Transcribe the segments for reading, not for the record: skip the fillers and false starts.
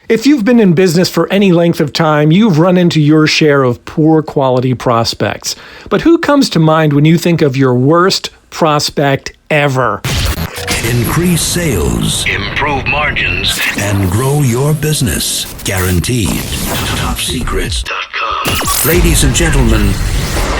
If you've been in business for any length of time, you've run into your share of poor quality prospects. But who comes to mind when you think of your worst prospect ever? Increase sales, improve margins, and grow your business. Guaranteed. TopSecrets.com. Ladies and gentlemen,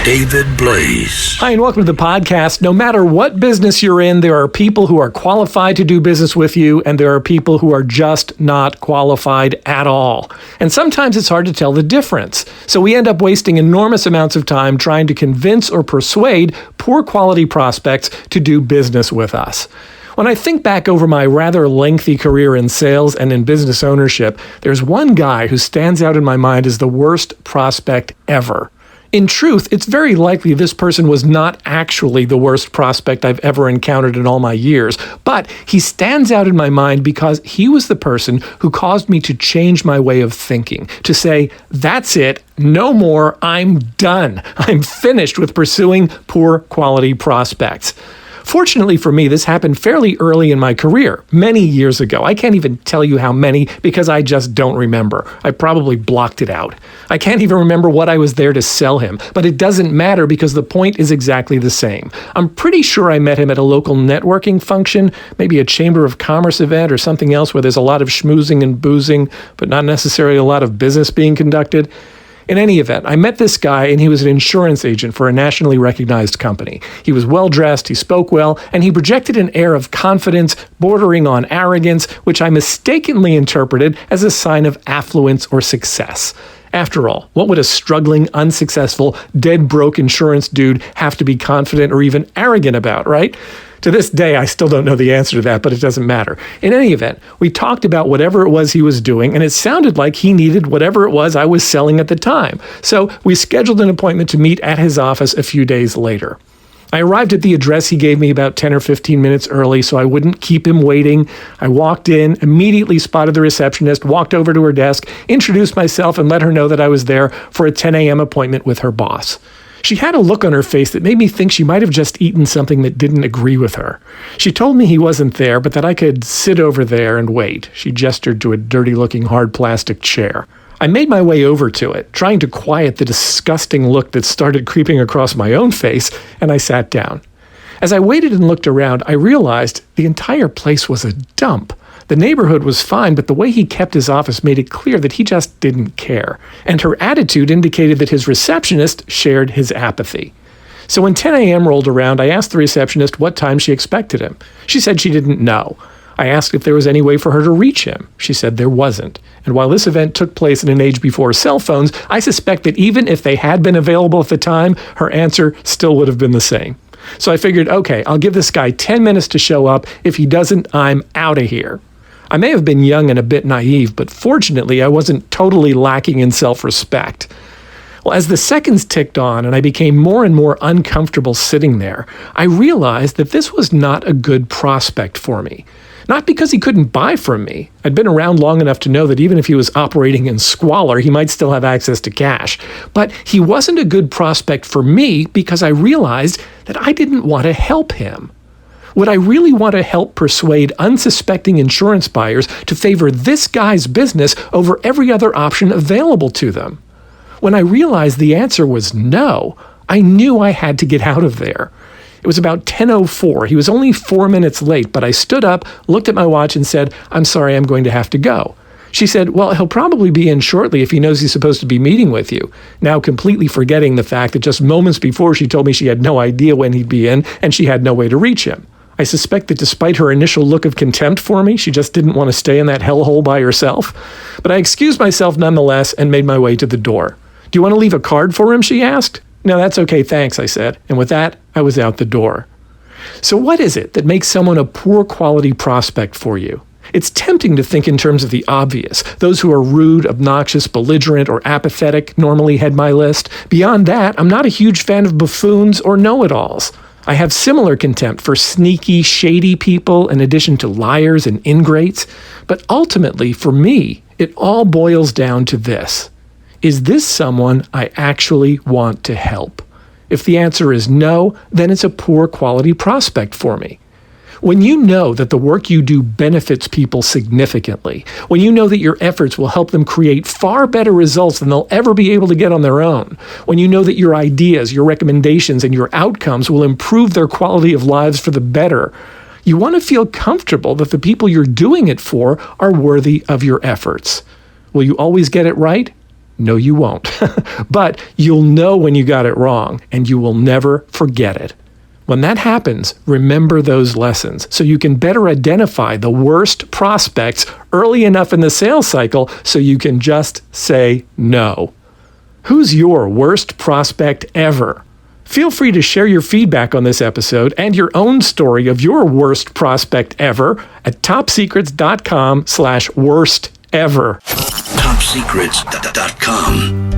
David Blaze. Hi, and welcome to the podcast. No matter what business you're in, there are people who are qualified to do business with you, and there are people who are just not qualified at all. And sometimes it's hard to tell the difference. So we end up wasting enormous amounts of time trying to convince or persuade poor quality prospects to do business with us. When I think back over my rather lengthy career in sales and in business ownership, there's one guy who stands out in my mind as the worst prospect ever. In truth, it's very likely this person was not actually the worst prospect I've ever encountered in all my years, but he stands out in my mind because he was the person who caused me to change my way of thinking, to say, that's it, no more, I'm done. I'm finished with pursuing poor quality prospects. Fortunately for me, this happened fairly early in my career, many years ago. I can't even tell you how many because I just don't remember. I probably blocked it out. I can't even remember what I was there to sell him, but it doesn't matter because the point is exactly the same. I'm pretty sure I met him at a local networking function, maybe a Chamber of Commerce event or something else where there's a lot of schmoozing and boozing, but not necessarily a lot of business being conducted. In any event, I met this guy and he was an insurance agent for a nationally recognized company. He was well-dressed, he spoke well, and he projected an air of confidence bordering on arrogance, which I mistakenly interpreted as a sign of affluence or success. After all, what would a struggling, unsuccessful, dead broke insurance dude have to be confident or even arrogant about, right? To this day, I still don't know the answer to that, but it doesn't matter. In any event, we talked about whatever it was he was doing, and it sounded like he needed whatever it was I was selling at the time. So we scheduled an appointment to meet at his office a few days later. I arrived at the address he gave me about 10 or 15 minutes early so I wouldn't keep him waiting. I walked in, immediately spotted the receptionist, walked over to her desk, introduced myself, and let her know that I was there for a 10 a.m. appointment with her boss. She had a look on her face that made me think she might have just eaten something that didn't agree with her. She told me he wasn't there, but that I could sit over there and wait. She gestured to a dirty-looking hard plastic chair. I made my way over to it, trying to quiet the disgusting look that started creeping across my own face, and I sat down. As I waited and looked around, I realized the entire place was a dump. The neighborhood was fine, but the way he kept his office made it clear that he just didn't care. And her attitude indicated that his receptionist shared his apathy. So when 10 a.m. rolled around, I asked the receptionist what time she expected him. She said she didn't know. I asked if there was any way for her to reach him. She said there wasn't. And while this event took place in an age before cell phones, I suspect that even if they had been available at the time, her answer still would have been the same. So I figured, okay, I'll give this guy 10 minutes to show up. If he doesn't, I'm out of here. I may have been young and a bit naive, but fortunately I wasn't totally lacking in self-respect. Well, as the seconds ticked on and I became more and more uncomfortable sitting there, I realized that this was not a good prospect for me. Not because he couldn't buy from me. I'd been around long enough to know that even if he was operating in squalor, he might still have access to cash. But he wasn't a good prospect for me because I realized that I didn't want to help him. Would I really want to help persuade unsuspecting insurance buyers to favor this guy's business over every other option available to them? When I realized the answer was no, I knew I had to get out of there. It was about 10:04. He was only 4 minutes late, but I stood up, looked at my watch, and said, "I'm sorry, I'm going to have to go." She said, "Well, he'll probably be in shortly if he knows he's supposed to be meeting with you," now completely forgetting the fact that just moments before she told me she had no idea when he'd be in and she had no way to reach him. I suspect that despite her initial look of contempt for me, she just didn't want to stay in that hellhole by herself. But I excused myself nonetheless and made my way to the door. "Do you want to leave a card for him?" she asked. "No, that's okay, thanks," I said. And with that, I was out the door. So what is it that makes someone a poor quality prospect for you? It's tempting to think in terms of the obvious. Those who are rude, obnoxious, belligerent, or apathetic normally head my list. Beyond that, I'm not a huge fan of buffoons or know-it-alls. I have similar contempt for sneaky, shady people in addition to liars and ingrates. But ultimately, for me, it all boils down to this. Is this someone I actually want to help? If the answer is no, then it's a poor quality prospect for me. When you know that the work you do benefits people significantly, when you know that your efforts will help them create far better results than they'll ever be able to get on their own, when you know that your ideas, your recommendations, and your outcomes will improve their quality of lives for the better, you want to feel comfortable that the people you're doing it for are worthy of your efforts. Will you always get it right? No, you won't. But you'll know when you got it wrong, and you will never forget it. When that happens, remember those lessons so you can better identify the worst prospects early enough in the sales cycle so you can just say no. Who's your worst prospect ever? Feel free to share your feedback on this episode and your own story of your worst prospect ever at topsecrets.com/worstever. Topsecrets.com.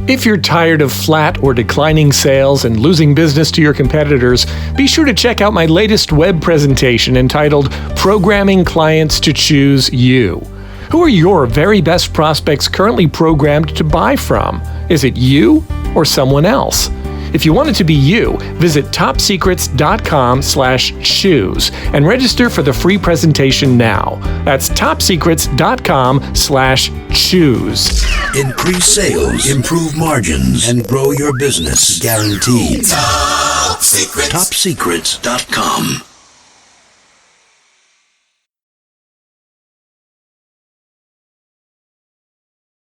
If you're tired of flat or declining sales and losing business to your competitors, be sure to check out my latest web presentation entitled Programming Clients to Choose You. Who are your very best prospects currently programmed to buy from? Is it you or someone else? If you want it to be you, visit topsecrets.com/choose and register for the free presentation now. That's topsecrets.com/choose. Increase sales, improve margins, and grow your business guaranteed. Top Secrets.com.